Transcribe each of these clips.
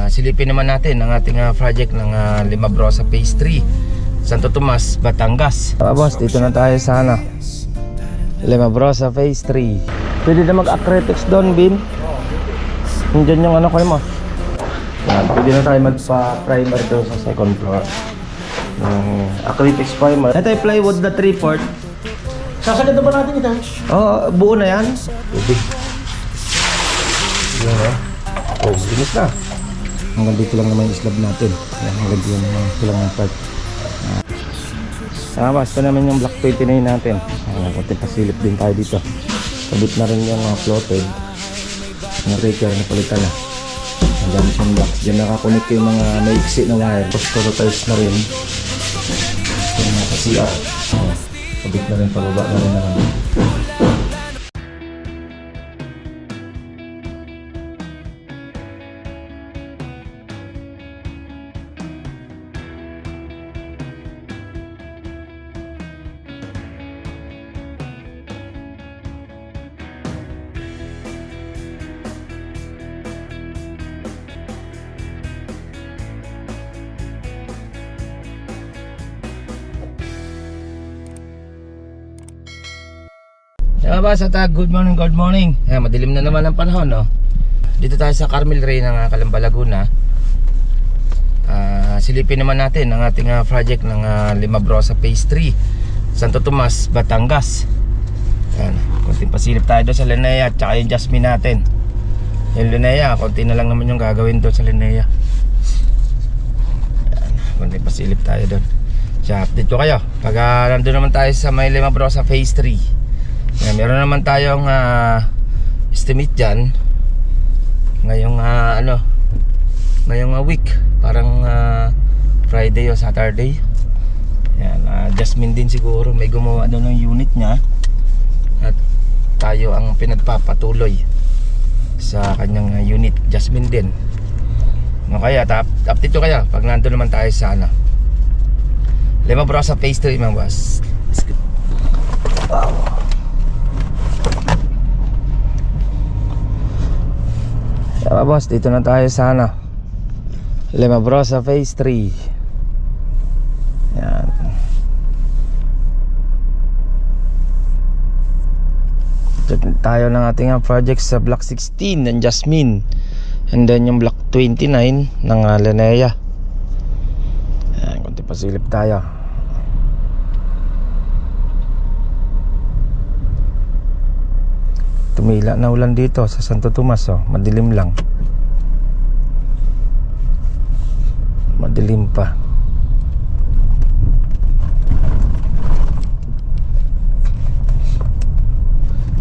Silipin naman natin ang ating project ng Limabrosa Phase 3, Santo Tomas, Batangas. Boss, dito na tayo sa Limabrosa Phase 3. Pwede na mag-acrylics doon, Bin? Nandiyan yung ano ko mo. Pwede na tayo magpa-primer doon sa second floor. Acrylics primer. Ito yung plywood na 3/4. Sasagad na ba natin ito? Oo, buo na yan. Tubig. Yan oh, bilis na. Hanggang dito lang naman yung slab natin. Hanggang dito lang ang part. Basta naman yung black 29 natin. Kunti pasilip din tayo dito. Kabit na rin yung floated. Yung breaker na palitan na. Ang gamit yung blocks. Diyan nakakunik yung mga maiksi na wire. Tapos tiles na rin. Yung mga CR. Kabit na rin, pababa na rin naman. Boss, at good morning, good morning. Madilim na naman ang panahon, no? Dito tayo sa Carmel Ray ng Calamba, Laguna. Silipin naman natin ang ating project ng Limabrosa Phase 3, Santo Tomas, Batangas. Kunting pasilip tayo doon sa Linnea at saka yung Jasmine natin. Yung Linnea, konti na lang naman yung gagawin doon sa Linnea. Kunting pasilip tayo doon. So, update ko kayo pag nandun naman tayo sa may Limabrosa Phase 3. Meron naman tayong estimate dyan ngayong ngayong week, parang Friday o Saturday. Yan, Jasmine din siguro may gumawa doon ng unit niya at tayo ang pinagpapatuloy sa kanyang unit. Jasmine din. Kaya update ko kayo pag nandun naman tayo sa Limabrosa Phase 3, mga boss. Let's go. Wow. Boss, dito na tayo sa Limabrosa Phase 3. Yan. Dito tayo ng ating project sa Block 16 ng Jasmine, and then yung Block 29 ng Linnea. Yan, kunti pasilip tayo. Tumila na ulan dito sa Santo Tomas, madilim lang. Madilim pa.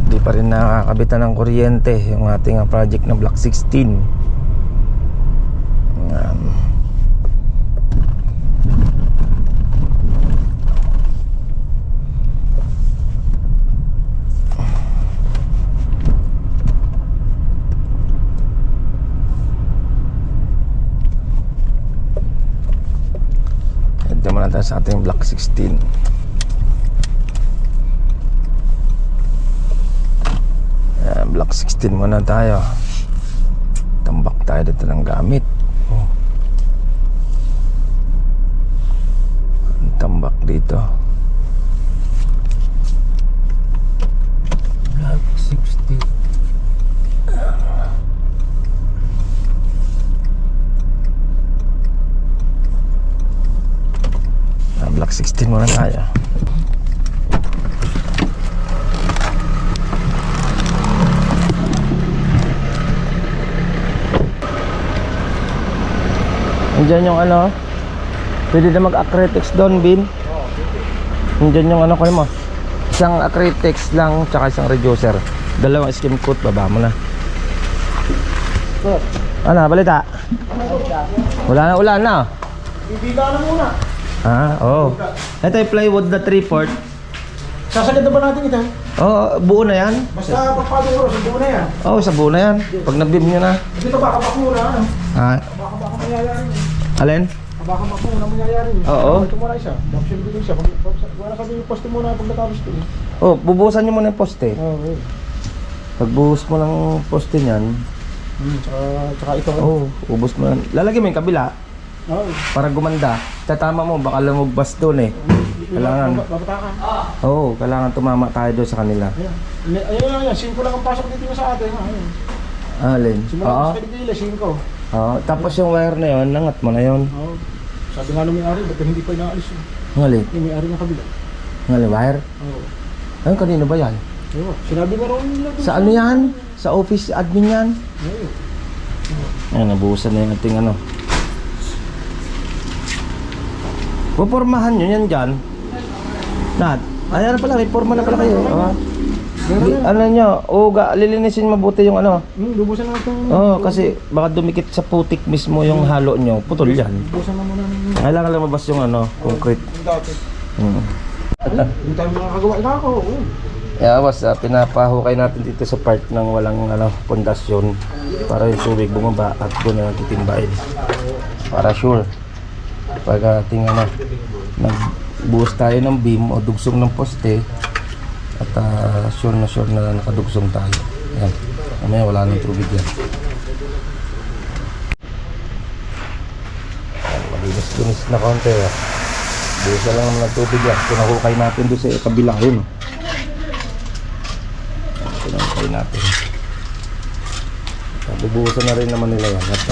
Hindi pa rin nakakabitan ng kuryente yung ating project na Block 16. Sa ating Block 16. Block 16 muna tayo. Tambak tayo dito ng gamit. Tambak dito. Block 16. Block 16 muna tayo. Nandiyan yung pwede na mag-acrylics doon, Bin? Nandiyan yung ko mo. Isang acrylics lang tsaka isang reducer. Dalawang skim coat, baba mo na. Balita? Wala na ulan na. Bibila na muna. Oo. Ito yung plywood na 3/4. Sasagad na ba natin ito? Oo, buo na yan. Basta pagpado sa buo na yan. Oo, sa buo na yan. Pag nabim nyo na. Dito baka muna, Baka mangyayari. Alin? Baka muna mangyayari. Oo. Ito muna isa. Dapat dito isa. Wala sabi yung poste muna pag natapos ito. Bubuhusan nyo muna yung poste. Oo. Pagbuhos mo ng poste nyan, Tsaka ito. Oo, ubos mo yan. Lalagyan mo yung kabila Oo. para gumanda. Tatama mo, baka lumagpas doon eh. Kailangan. Babatakan. Oo, kailangan tumama tayo doon sa kanila. Ayan. Ayun lang yan. 5 lang ang pasok dito sa atin. Ayun. Alin? Simula Oo. sa kanila, 5. Oo, tapos yung wire na yun, nangat mo na yun. Oo. Sabi nga nung may-ari, ba't hindi pa inaalis yun? Ngali, Yung may-ari ng kabila. ngali wire? Oo. Ayun, kanino ba yan? Ayun. Sinabi nga rin nila doon. Sa ano yan? Sa office admin yan? Ayun. Ayan, nabuhusan na yung ating ano. Pupormahan nyo yan dyan. Nat, ayan na pala, may forma na pala kayo. Ano nyo, lilinisin mabuti yung ano. Lubusan na itong... Oo, kasi baka dumikit sa putik mismo yung halo nyo. Putol yan. Lubusan na muna ng... Kailangan lumabas yung ano, concrete. Dati. Hindi tayo makakagawa. Ina ako. Yeah, boss, pinapahukay natin dito sa part ng walang ano, pundasyon para yung tubig bumaba at doon na titimbain. Para sure. Pag ating ano, nagbuhos tayo ng beam o dugsong ng poste at sure na nakadugsong tayo. Ayan. Mamaya wala nang tubig yan. Malinis-linis na konti. Buhusan lang naman ng tubig yan. Pinahukay natin doon sa kabila yun. Pinahukay natin. Bubuhusan na rin naman nila yan. At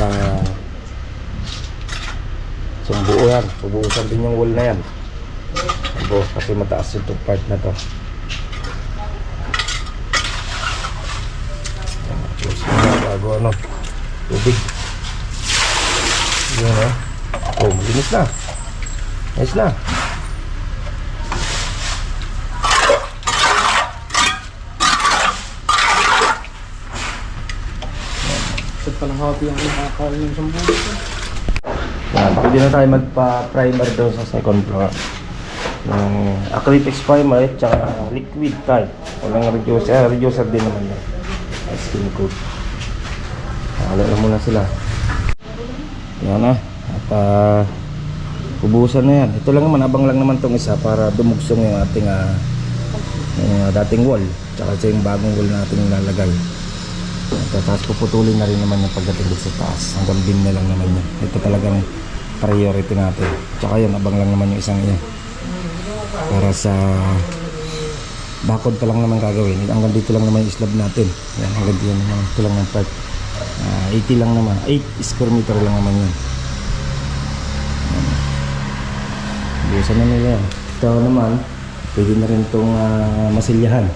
buo yan. Bubuhusan din yung wall na yan. Buhos kasi mataas yung part na to. Close mo na bago ano. Tubig. Yun o. Oh, linis na. Nice na. Sa kalahati ang nakakain yung isang buhay. Yan, pwede na tayo magpa-primer doon sa second floor. Ng acrylic primer at saka liquid type. Walang reducer. Reducer din naman yan. Skin coat. Wala na muna sila. Yan na. At pubusan na yan. Ito lang naman, abang lang naman itong isa para dumugsong yung ating dating wall. Tsaka sa yung bagong wall na ating lalagay. At tapos puputulin na rin naman yung pagdating sa taas. Hanggang beam na lang naman yan. Ito talagang priority natin. Tsaka yun, abang lang naman yung isang yan. Para sa bakod pa lang naman gagawin. Hanggang dito lang naman yung slab natin. Yan, hanggang dito naman. Ito lang ng part. 80 lang naman. 8 square meter lang naman yun. Busan na nila yan. Ito naman, pwede na rin itong masilyahan.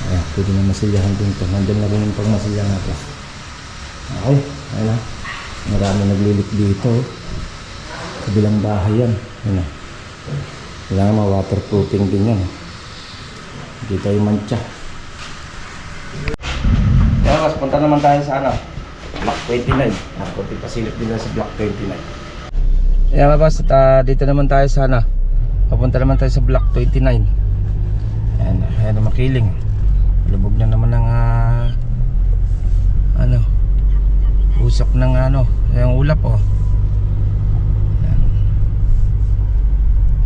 Ayan, pwede na masilyahan din ito. Nandun na rin yung pagmasilya natin. Okay, ayan na. Marami naglilik dito. Kabilang bahay yan. Ayan na. Kailangan ma-waterproofing din yan. Hindi tayo mancha. Kaya mas, punta naman tayo sa ano, Block 29. Kunti pasilip nila sa Block 29. Yeah, mabas, dito naman tayo sana. Papunta naman tayo sa Block 29. Ayan na makiling. Lubog na naman ng usok ng yung ulap oh. Ayan.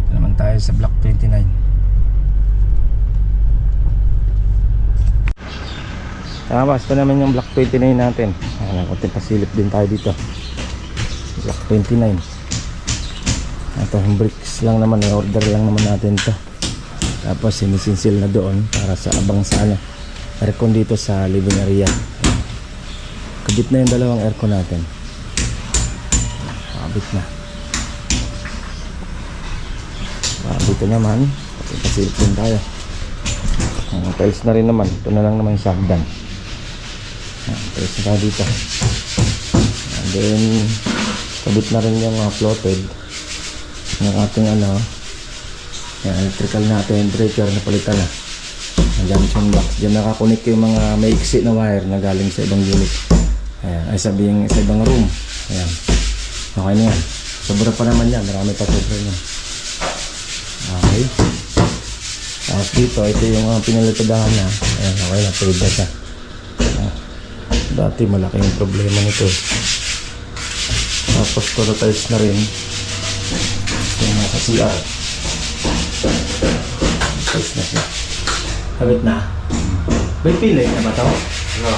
Dito naman tayo sa Block 29. Basta naman yung Block 29 natin. Ayan, kunti pasilip din tayo dito. Block 29. Ito yung bricks lang naman, order lang naman natin to. Tapos sinisinsil na doon para sa abang sa aircon dito sa living area. Kabit na yung dalawang aircon natin. Kabit na. Dito naman pasilip din tayo. Tiles na rin naman. Ito na lang naman yung sagdan. Tiles na tayo dito. And then kabit na rin yung floated ng ating yan, electrical natin, breaker na palitan na ang junction box. Diyan nakakunik yung mga maiksi na wire na galing sa ibang unit. Ayan, ay sabihin sa ibang room. Ayan, okay na yan. Sobra pa naman yan, marami pa sobra yan. Okay, tapos dito, ito yung pinalipadahan na. Ayan, okay na, pwede na siya. Dati malaki yung problema nito. Tapos tiles na rin yung nasa CR. Tiles na siya. Kabit na. May pilay na ba ito? No.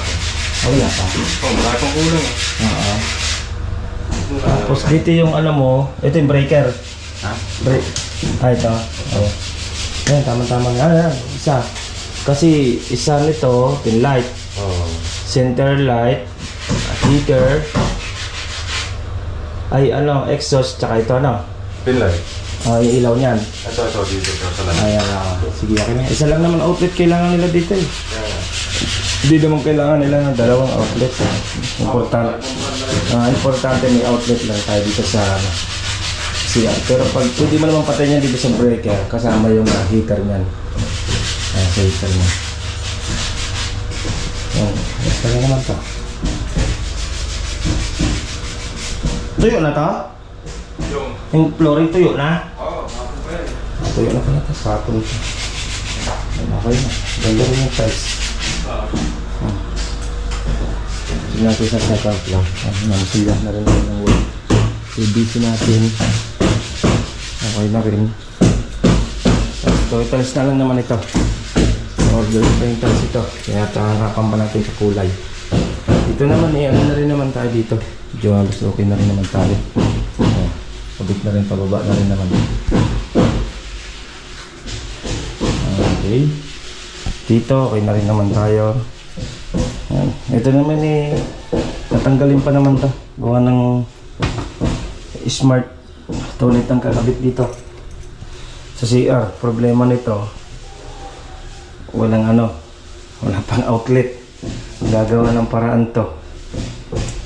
Wala pa. Oh, marami pang kulang eh. Oo. Tapos dito yung ano mo, ito yung breaker. Ha? Ito. Oh. Ayan, tama-tama nga. Ayan, isa. Kasi isa nito, pin light, Oh. center light, heater, ay ano, exhaust, tsaka ito ano. Pinlay. Yung ilaw niyan. Ito, dito sa lahat. Ayan, sige, okay na. Isa lang naman outlet kailangan nila dito eh. Hindi naman kailangan nila ng dalawang outlet. Importante may outlet lang tayo dito sa CR. Pero pag pwede mo naman patay niyan dito sa breaker, kasama yung heater niyan. Sa heater niyan. Yan, basta lang naman to. Tuyo na to? Yung flooring tuyo na? Oo, hapon pa yan. Tuyo na pala to, sapon ito. Okay na, ganda rin yung size. Tignan natin sa setup lang. Namasila na rin ng wood. PVC natin. Okay na rin. Totals na lang naman ito. Order pa yung tiles ito. Kaya nakakamba natin sa kulay. Dito naman ano na rin naman tayo dito. Medyo halos okay na rin naman tayo. Pabit na rin, pababa na rin naman. Okay. Dito okay na rin naman tayo. Yan. Ito naman natanggalin pa naman to. Gawa ng smart toilet ang kakabit dito sa CR. Problema nito, wala pang outlet. Gagawa ng paraan to.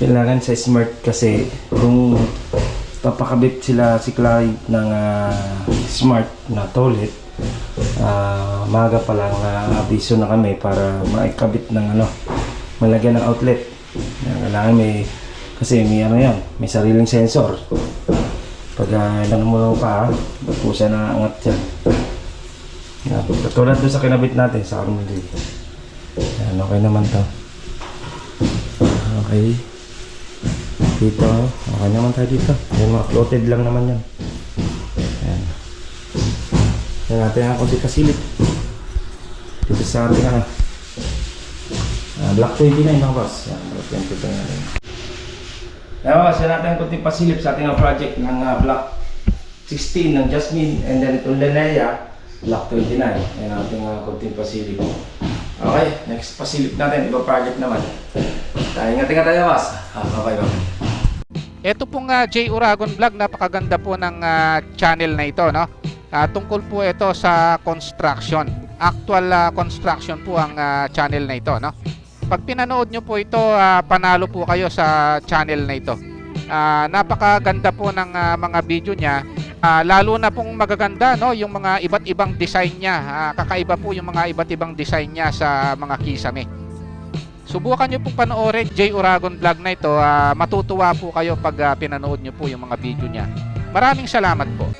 Kailangan sa smart kasi kung papakabit si client ng smart na toilet, maga pa lang abiso na kami para maikabit ng malagyan ng outlet. Kailangan kasi may sariling sensor. Pag ilan mo pa, ba't po siya naangat dyan. Katulad doon sa kinabit natin sa Armili. Yan, okay naman to. Okay. Dito, okay naman tayo dito. Yan, mga floated lang naman yan. Yan. Yan natin ang konti kasilip. Dito sa ating Black 29 mga boss. Yan, Black 29 natin. Yan mga boss, yan natin ang konti pasilip sa ating project ng Black 16 ng Jasmine and then itong Lenea Black 29. Yan natin ang konti pasilip. Okay, next pasilip natin, iba project naman. Ingat-ingat tayo boss. Bye-bye. Ito pong J. Uragon Vlog, napakaganda po ng channel na ito, no? Tungkol po ito sa construction. Actual construction po ang channel na ito, no? Pag pinanood nyo po ito, panalo po kayo sa channel na ito. Napakaganda po ng mga video niya. Lalo na pong magaganda, no? Yung mga iba't ibang design niya. Kakaiba po yung mga iba't ibang design niya sa mga kisame. Subukan nyo pong panoorin J. Uragon Vlog na ito. Matutuwa po kayo pag pinanood nyo po yung mga video niya. Maraming salamat po.